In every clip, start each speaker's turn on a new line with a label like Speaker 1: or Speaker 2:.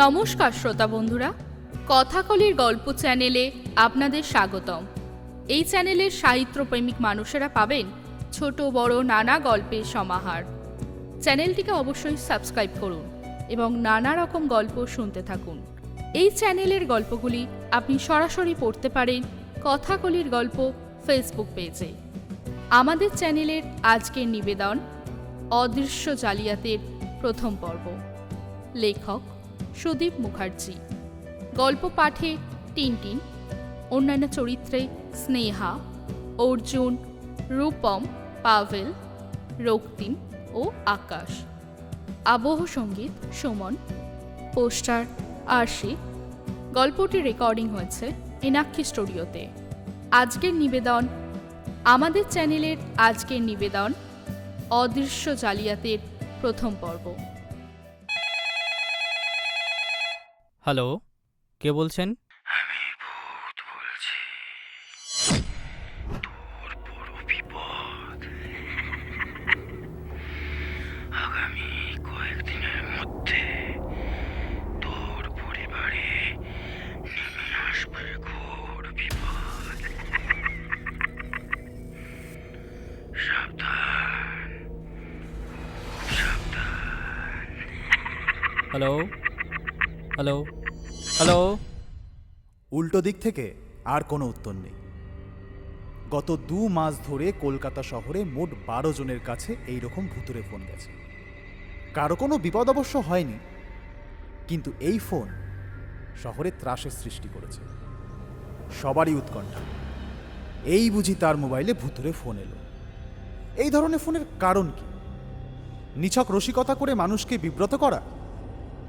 Speaker 1: নমস্কার শ্রোতা বন্ধুরা, কথাকলির গল্প চ্যানেলে আপনাদের স্বাগতম। এই চ্যানেলের সাহিত্যপ্রেমিক মানুষেরা পাবেন ছোট বড় নানা গল্পের সমাহার। চ্যানেলটিকে অবশ্যই সাবস্ক্রাইব করুন এবং নানা রকম গল্প শুনতে থাকুন। এই চ্যানেলের গল্পগুলি আপনি সরাসরি পড়তে পারেন কথাকলির গল্প ফেসবুক পেজে। আমাদের চ্যানেলের আজকের নিবেদন অদৃশ্য জালিয়াতের প্রথম পর্ব। লেখক সুদীপ মুখার্জি। গল্প পাঠে টিনটিন, অন্যান্য চরিত্রে স্নেহা, অর্জুন, রূপম, পাভেল, রক্তিম ও আকাশ। আবহ সঙ্গীত সুমন। পোস্টার আরশি। গল্পটি রেকর্ডিং হয়েছে এনাক্ষী স্টুডিওতে। আজকের নিবেদন আমাদের চ্যানেলের আজকের নিবেদন অদৃশ্য জালিয়াতের প্রথম পর্ব।
Speaker 2: হ্যালো, কে বলছেন?
Speaker 3: আমি ভূত বলছি। তোর বড় বিপদ। আগামী কয়েকদিনের মধ্যে তোর পরিবারে নেমে আসবে ঘোর বিপদ। সাবধান, সাবধান।
Speaker 2: Hello hello hello.
Speaker 4: উল্টো দিক থেকে আর কোনো উত্তর নেই। গত 2 মাস ধরে কলকাতা শহরে মোট 12 জনের কাছে এই রকম ভুতুরে ফোন গেছে। কারো কোনো বিপদ অবশ্য হয়নি, কিন্তু এই ফোন শহরে ত্রাসের সৃষ্টি করেছে। সবারই উৎকণ্ঠা, এই বুঝি তার মোবাইলে ভুতুরে ফোন এলো। এই ধরনের ফোনের কারণ কি? নিছক রসিকতা করে মানুষকে বিব্রত করা,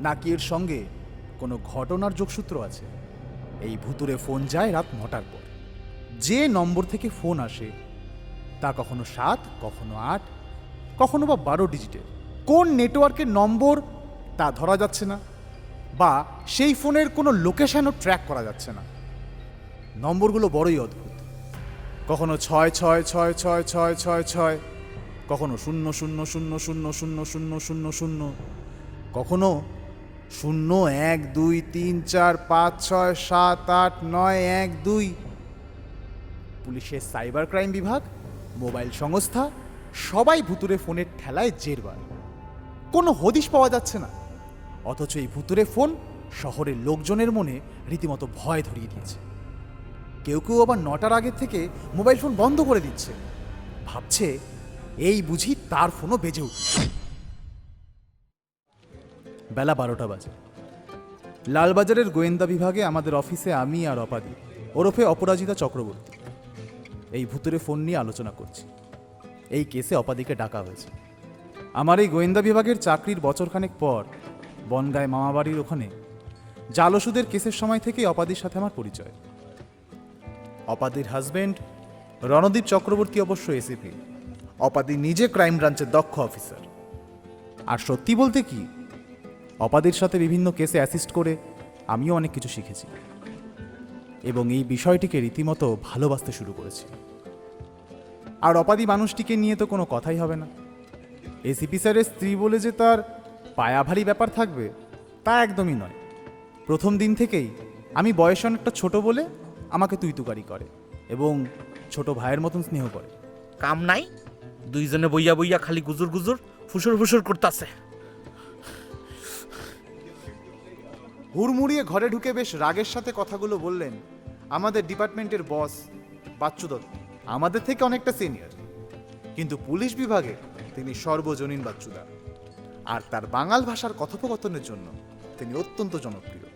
Speaker 4: নাকি এর সঙ্গে কোনো ঘটনার যোগসূত্র আছে? এই ভুতুরে ফোন যায় রাত 9টার পর। যে নম্বর থেকে ফোন আসে তা কখনো 7, কখনো 8, কখনো বা 12 ডিজিটের। কোন নেটওয়ার্কের নম্বর তা ধরা যাচ্ছে না, বা সেই ফোনের কোনো লোকেশনও ট্র্যাক করা যাচ্ছে না। নম্বরগুলো বড়ই অদ্ভুত। কখনো 6666666, কখনো 00000000, কখনো 0 1 2 3 4 5 6 7 8 9 1 2। পুলিশের সাইবার ক্রাইম বিভাগ, মোবাইল সংস্থা সবাই ভুতুরে ফোনের ঠেলায় জেরবার। কোনো হদিশ পাওয়া যাচ্ছে না, অথচ এই ভুতুরে ফোন শহরের লোকজনের মনে রীতিমতো ভয় ধরিয়ে দিয়েছে। কেউ কেউ আবার 9টার আগে থেকে মোবাইল ফোন বন্ধ করে দিচ্ছে, ভাবছে এই বুঝি তার ফোনও বেজে উঠছে। বেলা 12টা বাজে। লালবাজারের গোয়েন্দা বিভাগে আমাদের অফিসে আমি আর অপাদি ওরফে অপরাজিতা চক্রবর্তী এই ভুতুরে ফোন নিয়ে আলোচনা করছি। এই কেসে অপাদিকে ডাকা হয়েছে। আমার এই গোয়েন্দা বিভাগের চাকরির বছরখানেক পর বনগাঁয় মামাবাড়ির ওখানে জাল ওষুধের কেসের সময় থেকেই অপাদির সাথে আমার পরিচয়। অপাদির হাজবেন্ড রণদীপ চক্রবর্তী অবশ্য এসিপি। অপাদি নিজে ক্রাইম ব্রাঞ্চের দক্ষ অফিসার। আর সত্যি বলতে কি, অপাদির সাথে বিভিন্ন কেসে অ্যাসিস্ট করে আমিও অনেক কিছু শিখেছি এবং এই বিষয়টিকে রীতিমতো ভালোবাসতে শুরু করেছি। আর অপাদি মানুষটিকে নিয়ে তো কোনো কথাই হবে না। এসিপি স্যারের স্ত্রী বলে যে তার পায়াভারী ব্যাপার থাকবে তা একদমই নয়। প্রথম দিন থেকেই আমি বয়সে অনেকটা ছোট বলে আমাকে তুই তুকারি করে এবং ছোট ভাইয়ের মতন স্নেহ করে।
Speaker 3: কাম নাই, দুইজনে বইয়া বইয়া খালি গুজুর গুজুর ফুসুর ফুসুর করতেছে।
Speaker 4: হুড়মুড়িয়ে ঘরে ঢুকে বেশ রাগের সাথে কথাগুলো বললেন আমাদের ডিপার্টমেন্টের বস বাচ্চু দত্ত। আমাদের থেকে অনেকটা সিনিয়র, কিন্তু পুলিশ বিভাগে তিনি সর্বজনীন বাচ্চুদা। আর তার বাঙাল ভাষার কথোপকথনের জন্য তিনি অত্যন্ত জনপ্রিয়।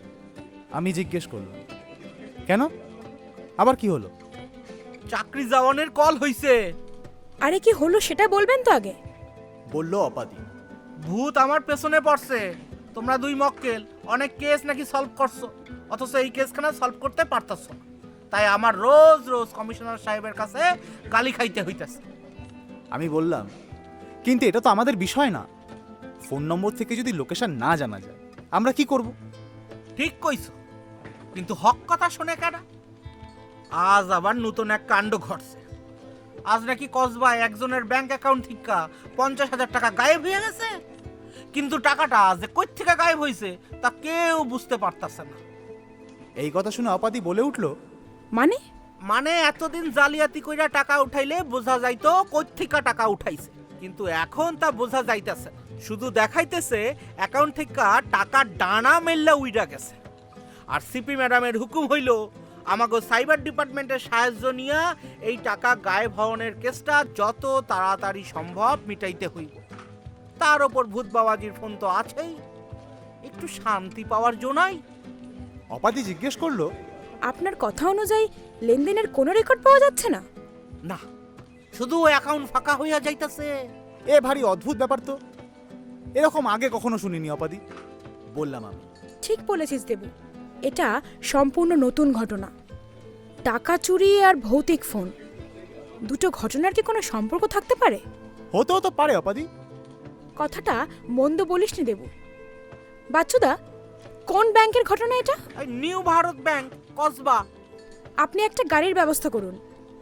Speaker 4: আমি জিজ্ঞেস করলাম, কেন, আবার কি হলো?
Speaker 3: চাকরি যাওয়ানের কল হইছে।
Speaker 5: আরে কি হলো সেটা বলবেন তো আগে।
Speaker 4: বলল অপাদি।
Speaker 3: ভূত আমার পেছনে পড়ছে। তোমরা দুই মক্কেল অনেক কেস নাকি সলভ করছো, অথচ এই কেসখানা সলভ করতে পারতাছ না। তাই আমার রোজ রোজ কমিশনার সাহেবের কাছে গালি খাইতে হইতেছে।
Speaker 4: আমি বললাম, কিন্তু এটা তো আমাদের বিষয় না। ফোন নম্বর থেকে যদি লোকেশন না জানা যায় আমরা কি করব?
Speaker 3: ঠিক কইছো, কিন্তু হক কথা শুনে কারা? আজ আবার নতুন এক কাণ্ড ঘটছে। আজ নাকি কসবায় একজনের ব্যাংক অ্যাকাউন্ট থেকে 50,000 টাকা গায়েব হয়ে গেছে। কিন্তু টাকাটা যে কই থেকে গায়েব হয়েছে তা কেউ বুঝতে পারতাছে না।
Speaker 4: এই কথা শুনে অপাদি বলে উঠল,
Speaker 5: মানে
Speaker 3: মানে এতদিন জালিয়াতি কইরা টাকা উঠাইলে বোঝা যাইতো কই থেকে টাকা উঠাইছে, কিন্তু এখন তা বোঝা যাইতেছে না। শুধু দেখাইতেছে অ্যাকাউন্ট থেকে টাকা ডানা মেললা উইরা গেছে। আর সিপি ম্যাডামের হুকুম হইল আমাকে সাইবার ডিপার্টমেন্টের সাহায্য নিয়ে এই টাকা গায়েব হওয়ার কেসটা যত তাড়াতাড়ি সম্ভব মিটাইতে হইব। তার ওপর ভূত বাবাজির ফোন তো আছেই, একটু শান্তি পাওয়ার জন্যই।
Speaker 4: অপাদি জিজ্ঞেস করলো,
Speaker 5: আপনার কথা অনুযায়ী লেনদেনের কোনো রেকর্ড পাওয়া যাচ্ছে না?
Speaker 3: না, শুধু অ্যাকাউন্ট ফাঁকা হইয়া যাইতাছে।
Speaker 4: এ ভারী অদ্ভুত ব্যাপার তো, এরকম আগে কখনো শুনিনি অপাদি। বললাম আমি।
Speaker 5: ঠিক বলেছিস দেবু, এটা সম্পূর্ণ নতুন ঘটনা। টাকা চুরি আর ভৌতিক ফোন, দুটো ঘটনার কি কোনো সম্পর্ক থাকতে পারে?
Speaker 4: হতেও তো পারে অপাদি।
Speaker 5: কথাটা মন্দ বলিসনি দেবু। বাচ্চুদা, কোন ব্যাংকের ঘটনা এটা?
Speaker 3: এই নিউ ভারত ব্যাংক, কসবা।
Speaker 5: আপনি একটা গাড়ির ব্যবস্থা করুন,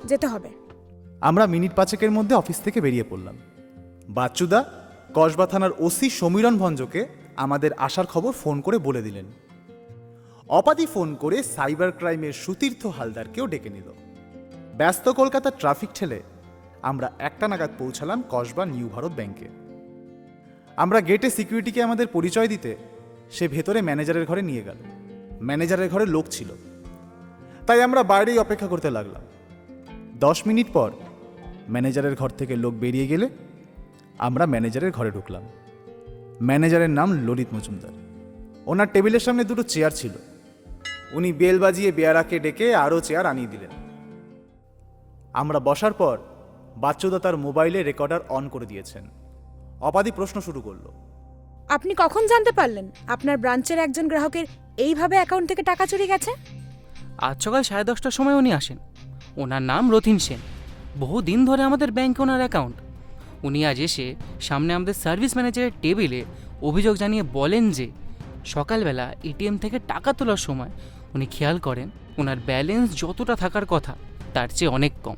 Speaker 5: যেতে হবে।
Speaker 4: আমরা মিনিট পাঁচেকের মধ্যে অফিস থেকে বেরিয়ে পড়লাম। বাচ্চুদা কসবা থানার ওসি সমীরণ ভঞ্জকে আমাদের আসার খবর ফোন করে বলে দিলেন। অপাদি ফোন করে সাইবার ক্রাইমের সুতীর্থ হালদারকেও ডেকে নিল। ব্যস্ত কলকাতার ট্রাফিক ঠেলে আমরা 1টা নাগাদ পৌঁছালাম কসবা নিউ ভারত ব্যাংকে। আমরা গেটে সিকিউরিটিকে আমাদের পরিচয় দিতে সে ভেতরে ম্যানেজারের ঘরে নিয়ে গেল। ম্যানেজারের ঘরে লোক ছিল, তাই আমরা বাইরেই অপেক্ষা করতে লাগলাম। 10 মিনিট পর ম্যানেজারের ঘর থেকে লোক বেরিয়ে গেলে আমরা ম্যানেজারের ঘরে ঢুকলাম। ম্যানেজারের নাম ললিত মজুমদার। ওনার টেবিলের সামনে দুটো চেয়ার ছিল। উনি বেল বাজিয়ে বেয়ারাকে ডেকে আরও চেয়ার আনিয়ে দিলেন। আমরা বসার পর বাচ্চুদা তার মোবাইলে রেকর্ডার অন করে দিয়েছেন। অপাদি প্রশ্ন শুরু করলো,
Speaker 5: আপনি কখন জানতে পারলেন আপনার ব্রাঞ্চের একজন গ্রাহকের এইভাবে অ্যাকাউন্ট থেকে টাকা চুরি গেছে?
Speaker 6: আজ সকাল 10:30টার সময় উনি আসেন। ওনার নাম রথিন সেন। বহুদিন ধরে আমাদের ব্যাংকে ওনার অ্যাকাউন্ট। উনি আজ এসে সামনে আমাদের সার্ভিস ম্যানেজারের টেবিলে অভিযোগ জানিয়ে বলেন যে সকালবেলা এটিএম থেকে টাকা তোলার সময় উনি খেয়াল করেন ওনার ব্যালেন্স যতটা থাকার কথা তার চেয়ে অনেক কম।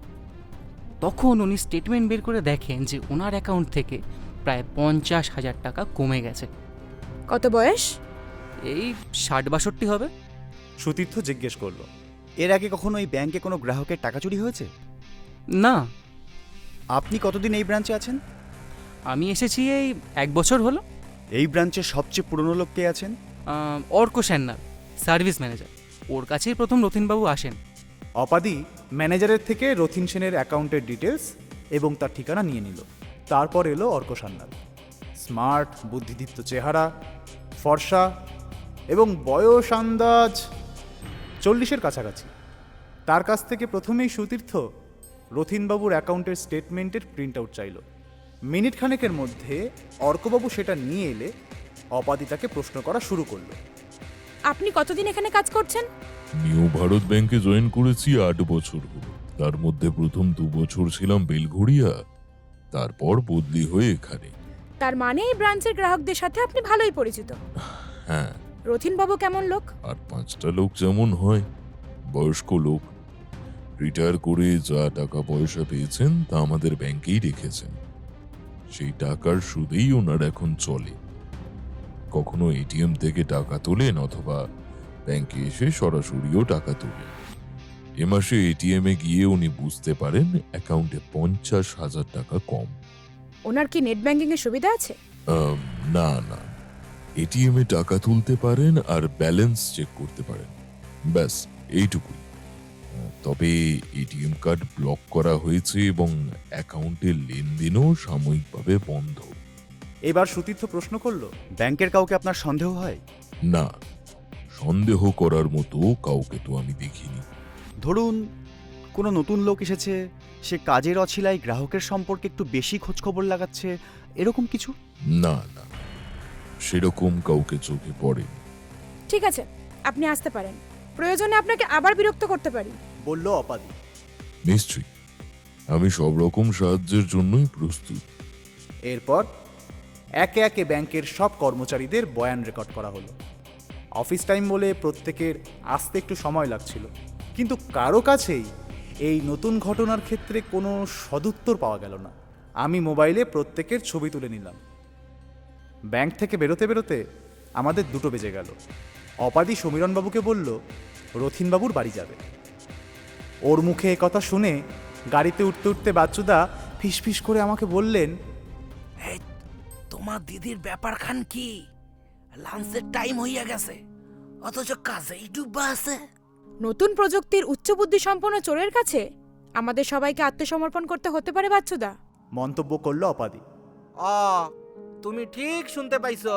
Speaker 6: তখন উনি স্টেটমেন্ট বের করে দেখেন যে ওনার অ্যাকাউন্ট থেকে প্রায় 50,000 টাকা কমে গেছে।
Speaker 5: কত বয়স?
Speaker 6: এই 60-62 হবে।
Speaker 4: সুতীর্থ জিজ্ঞেস করলো,
Speaker 7: এর আগে কখনো এই ব্যাংকে কোনো গ্রাহকের টাকা চুরি হয়েছে?
Speaker 6: না,
Speaker 7: আপনি কতদিন এই ব্রাঞ্চে আছেন?
Speaker 6: আমি এসেছি এই 1 বছর হলো।
Speaker 7: এই ব্রাঞ্চে সবচেয়ে পুরনো লোক কে আছেন?
Speaker 6: Arka Sanyal, service manager. ওর কাছেই প্রথম রথিনবাবু আসেন।
Speaker 4: অপাদি ম্যানেজারের থেকে রথিন সেনের অ্যাকাউন্টের ডিটেলস এবং তার ঠিকানা নিয়ে নিল। তারপর এলো অর্ক সান্যাল। স্মার্ট, বুদ্ধিদীপ্ত চেহারা, ফর্সা এবং বয়স আন্দাজ 40-এর কাছাকাছি। তার কাছ থেকে প্রথমেই সুতীর্থ রথিনবাবুর অ্যাকাউন্টের স্টেটমেন্টের প্রিন্ট আউট চাইল। মিনিট খানেকের মধ্যে অর্কবাবু সেটা নিয়ে এলে অপাদি তাকে প্রশ্ন করা শুরু করলো।
Speaker 5: আপনি কতদিন এখানে কাজ করছেন?
Speaker 8: নিউ ভারত ব্যাংকে জয়েন করেছি 8 বছর হলো। তার মধ্যে প্রথম 2 বছর ছিলাম বেলঘড়িয়া, তারপর বদলি হয়ে এখানে।
Speaker 5: তার মানে এই ব্রাঞ্চের গ্রাহকদের সাথে আপনি ভালোই পরিচিত।
Speaker 8: হ্যাঁ,
Speaker 5: রথিনবাবু কেমন লোক?
Speaker 8: আর 5টা লোক যেমন হয়, বয়স্ক লোক। রিটায়ার করে যা টাকা পয়সা পেয়েছেন তা আমাদের ব্যাংকেই রেখেছেন। সেই টাকার সুদেই ওনার এখন চলে। কখনো এটিএম থেকে টাকা তোলেন অথবা ব্যাংকে এসে সরাসরিও টাকা তোলেন। এ মাসে এটিএমে গিয়ে উনি বুঝতে পারেন অ্যাকাউন্টে 50,000 টাকা কম।
Speaker 5: ওনার কি নেট ব্যাংকিং এর সুবিধা আছে?
Speaker 8: না না, এটিএমে টাকা তুলতে পারেন আর ব্যালেন্স চেক করতে পারেন, ব্যাস এইটুকুই। তবে এটিএম কার্ড ব্লক করা হয়েছে এবং অ্যাকাউন্টের লেনদেনও সাময়িকভাবে বন্ধ।
Speaker 4: এবার সুতীর্থ প্রশ্ন করলো,
Speaker 7: ব্যাংকের কাউকে আপনার সন্দেহ হয়?
Speaker 8: না, সন্দেহ করার মতো কাউকে তো আমি দেখিনি।
Speaker 7: ধরুন কোনো নতুন লোক এসেছে, সে কাজের অছিলায় গ্রাহকের সম্পর্কে একটু বেশি খোঁজখবর লাগাচ্ছে, এরকম কিছু?
Speaker 8: না না, সেরকম কাউকে চোখে পড়েনি।
Speaker 5: ঠিক আছে, আপনি আসতে পারেন। প্রয়োজনে আপনাকে আবার বিরক্ত করতে পারি।
Speaker 4: বলল অপাদি।
Speaker 8: নিশ্চয়ই, আমি সব রকম সাহায্যের জন্যই প্রস্তুত।
Speaker 4: এরপর একে একে ব্যাংকের সব কর্মচারীদের বয়ান রেকর্ড করা হলো। অফিস টাইম বলে প্রত্যেকের আসতে একটু সময় লাগছিল, কিন্তু কারো কাছেই এই নতুন ঘটনার ক্ষেত্রে কোনো সদুত্তর পাওয়া গেল না। আমি মোবাইলে প্রত্যেকের ছবি তুলে নিলাম। ব্যাংক থেকে বেরোতে বেরোতে আমাদের 2টো বেজে গেল। অপাদি সমীরণবাবুকে বলল রথিনবাবুর বাড়ি যাবে। ওর মুখে এ কথা শুনে গাড়িতে উঠতে উঠতে বাচ্চুদা ফিসফিস করে আমাকে বললেন,
Speaker 3: এই তোমার দিদির ব্যাপার খান কি? লাঞ্চের টাইম হইয়া গেছে, অথচ কাজেই ডুব্বা আছে।
Speaker 5: নতুন প্রযুক্তির উচ্চবুদ্ধি সম্পন্ন চোরের কাছে আমাদের সবাইকে আত্মসমর্পণ করতে হতে পারে বাচ্চুদা।
Speaker 4: মন্তব্য করলো অপাদি।
Speaker 3: তুমি ঠিক শুনতে পাইছো।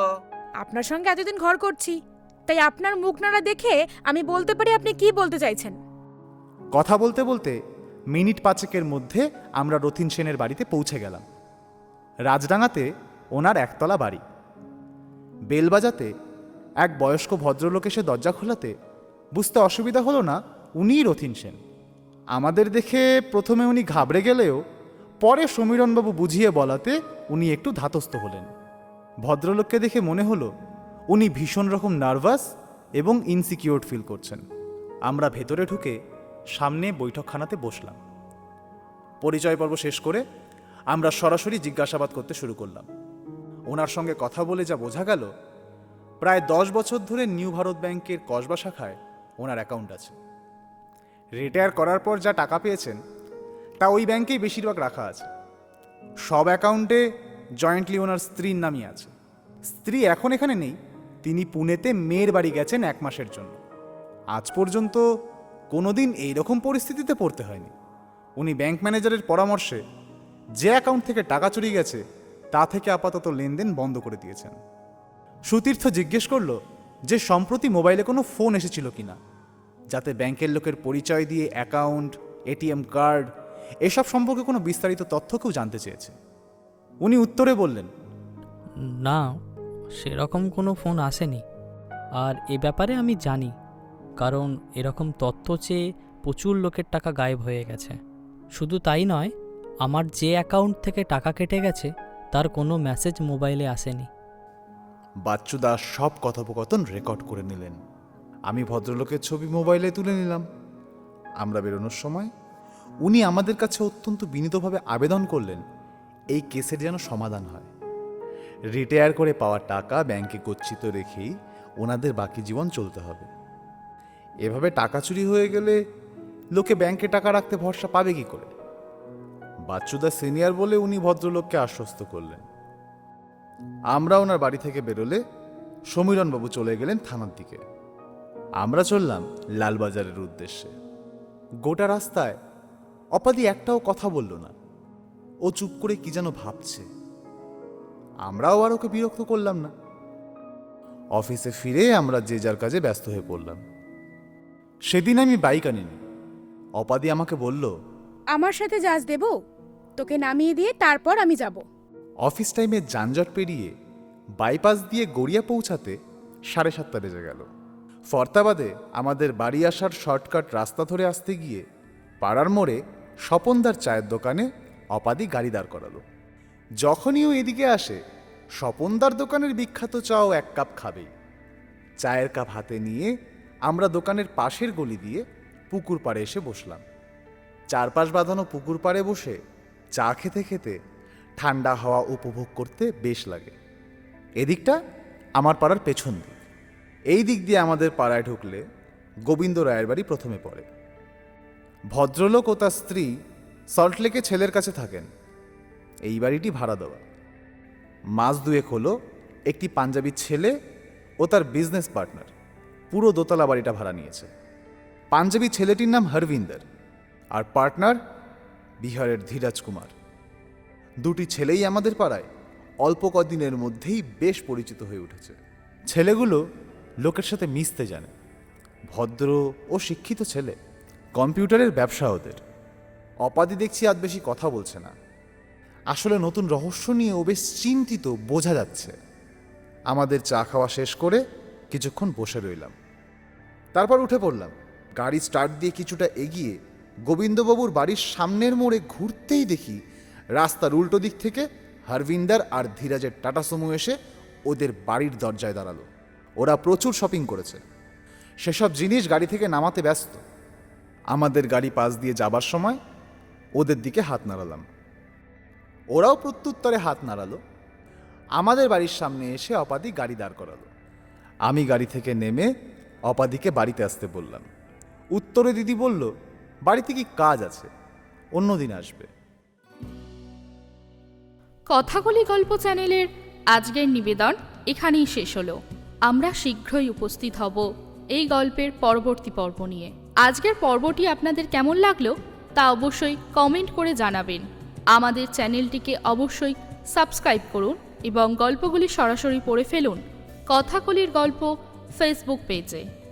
Speaker 5: আপনার সঙ্গে এতদিন ঘর করছি, তাই আপনার মুখ নাড়া দেখে আমি বলতে পারি আপনি কি বলতে চাইছেন।
Speaker 4: কথা বলতে বলতে মিনিট 5 মধ্যে আমরা রথিন সেনের বাড়িতে পৌঁছে গেলাম। রাজডাঙ্গাতে ওনার একতলা বাড়ি। বেল বাজাতে এক বয়স্ক ভদ্রলোক এসে দরজা খোলাতে বুঝতে অসুবিধা হলো না উনিই রথিন সেন। আমাদের দেখে প্রথমে উনি ঘাবড়ে গেলেও পরে সমীরণবাবু বুঝিয়ে বলাতে উনি একটু ধাতস্থ হলেন। ভদ্রলোককে দেখে মনে হলো উনি ভীষণ রকম নার্ভাস এবং ইনসিকিউর ফিল করছেন। আমরা ভেতরে ঢুকে সামনে বৈঠকখানাতে বসলাম। পরিচয় পর্ব শেষ করে আমরা সরাসরি জিজ্ঞাসাবাদ করতে শুরু করলাম। ওনার সঙ্গে কথা বলে যা বোঝা গেল, প্রায় 10 বছর ধরে নিউ ভারত ব্যাংকের কসবা শাখায় ওনার অ্যাকাউন্ট আছে। রিটায়ার করার পর যা টাকা পেয়েছেন তা ওই ব্যাংকেই বেশিরভাগ রাখা আছে। সব অ্যাকাউন্টে জয়েন্টলি ওনার স্ত্রীর নামই আছে। স্ত্রী এখন এখানে নেই, তিনি পুনেতে মেয়ের বাড়ি গেছেন 1 মাসের জন্য। আজ পর্যন্ত কোনোদিন এইরকম পরিস্থিতিতে পড়তে হয়নি। উনি ব্যাংক ম্যানেজারের পরামর্শে যে অ্যাকাউন্ট থেকে টাকা চুরি গেছে তা থেকে আপাতত লেনদেন বন্ধ করে দিয়েছেন। সুতীর্থ জিজ্ঞেস করল যে সম্প্রতি মোবাইলে কোনো ফোন এসেছিল কিনা, যাতে ব্যাংকের লোকের পরিচয় দিয়ে অ্যাকাউন্ট, এটিএম কার্ড এসব সম্পর্কে কোনো বিস্তারিত তথ্য কেউ জানতে চেয়েছে। উনি উত্তরে বললেন,
Speaker 2: না, সেরকম কোনো ফোন আসেনি। আর এ ব্যাপারে আমি জানি, কারণ এরকম তথ্য চেয়ে প্রচুর লোকের টাকা গায়েব হয়ে গেছে। শুধু তাই নয়, আমার যে অ্যাকাউন্ট থেকে টাকা কেটে গেছে তার কোনো মেসেজ মোবাইলে আসেনি।
Speaker 4: বাচ্চুদা সব কথোপকথন রেকর্ড করে নিলেন। আমি ভদ্রলোকের ছবি মোবাইলে তুলে নিলাম। আমরা বেরোনোর সময় উনি আমাদের কাছে অত্যন্ত বিনীতভাবে আবেদন করলেন এই কেসের যেন সমাধান হয়। রিটায়ার করে পাওয়া টাকা ব্যাংকে গচ্ছিত রেখেই ওনাদের বাকি জীবন চলতে হবে। এভাবে টাকা চুরি হয়ে গেলে লোকে ব্যাংকে টাকা রাখতে ভরসা পাবে কি করে? বাচ্চুদা সিনিয়র বলে উনি ভদ্রলোককে আশ্বস্ত করলেন। আমরা ওনার বাড়ি থেকে বেরোলে সমীরণবাবু চলে গেলেন থানার দিকে। আমরা চললাম লালবাজারের উদ্দেশ্যে। গোটা রাস্তায় অপাদি একটাও কথা বলল না। ও চুপ করে কি যেন ভাবছে। আমরাও আর ওকে বিরক্ত করলাম না। অফিসে ফিরে আমরা যে যার কাজে ব্যস্ত হয়ে পড়লাম। সেদিন আমি বাইক আনিনি। অপাদি আমাকে বলল,
Speaker 5: আমার সাথে যাস দেব, তোকে নামিয়ে দিয়ে তারপর আমি যাব।
Speaker 4: অফিস টাইমে যানজট পেরিয়ে বাইপাস দিয়ে গড়িয়া পৌঁছাতে 7:30 বেজে গেল। ফরতাবাদে আমাদের বাড়ি আসার শর্টকাট রাস্তা ধরে আসতে গিয়ে পাড়ার মোড়ে স্বপনদার চায়ের দোকানে অপাদি গাড়ি দাঁড় করালো। যখনই ও এদিকে আসে, স্বপনদার দোকানের বিখ্যাত চাও 1 কাপ খাবেই। চায়ের কাপ হাতে নিয়ে আমরা দোকানের পাশের গলি দিয়ে পুকুর পাড়ে এসে বসলাম। চারপাশ বাঁধানো পুকুর পাড়ে বসে চা খেতে খেতে ঠান্ডা হাওয়া উপভোগ করতে বেশ লাগে। এদিকটা আমার পাড়ার পেছন দিক। এই দিক দিয়ে আমাদের পাড়ায় ঢুকলে গোবিন্দ রায়ের বাড়ি প্রথমে পড়ে। ভদ্রলোক ও তার স্ত্রী সল্টলেকে ছেলের কাছে থাকেন। এই বাড়িটি ভাড়া দেওয়া। মাস 2 হলো একটি পাঞ্জাবি ছেলে ও তার বিজনেস পার্টনার পুরো দোতলা বাড়িটা ভাড়া নিয়েছে। পাঞ্জাবি ছেলেটির নাম হরভিন্দর আর পার্টনার বিহারের ধীরাজ কুমার। দুটি ছেলেই আমাদের পাড়ায় অল্প কদিনের মধ্যেই বেশ পরিচিত হয়ে উঠেছে। ছেলেগুলো লোকের সাথে মিশতে জানে, ভদ্র ও শিক্ষিত ছেলে। কম্পিউটারের ব্যবসা ওদের। অপাদি দেখছি আজ বেশি কথা বলছে না। আসলে নতুন রহস্য নিয়ে ও বেশ চিন্তিত বোঝা যাচ্ছে। আমাদের চা খাওয়া শেষ করে কিছুক্ষণ বসে রইলাম, তারপর উঠে পড়লাম। গাড়ি স্টার্ট দিয়ে কিছুটা এগিয়ে গোবিন্দবাবুর বাড়ির সামনের মোড়ে ঘুরতেই দেখি রাস্তার উল্টো দিক থেকে হরভিন্দর আর ধীরাজের টাটা সুমো এসে ওদের বাড়ির দরজায় দাঁড়ালো। ওরা প্রচুর শপিং করেছে, সেসব জিনিস গাড়ি থেকে নামাতে ব্যস্ত। আমাদের গাড়ি পাশ দিয়ে যাবার সময় ওদের দিকে হাত নাড়ালাম, ওরাও প্রত্যুত্তরে হাত নাড়ালো। আমাদের বাড়ির সামনে এসে অপাদি গাড়ি দাঁড় করালো। আমি গাড়ি থেকে নেমে অপাদিকে বাড়িতে আসতে বললাম। উত্তরে দিদি বলল, বাড়িতে কি কাজ আছে, অন্যদিন আসবে।
Speaker 1: কথাকলি গল্প চ্যানেলের আজকের নিবেদন এখানেই শেষ হলো। আমরা শীঘ্রই উপস্থিত হব এই গল্পের পরবর্তী পর্ব নিয়ে। আজকের পর্বটি আপনাদের কেমন লাগলো তা অবশ্যই কমেন্ট করে জানাবেন। আমাদের চ্যানেলটিকে অবশ্যই সাবস্ক্রাইব করুন এবং গল্পগুলি সরাসরি পড়ে ফেলুন কথাকলির গল্প ফেসবুক পেজে।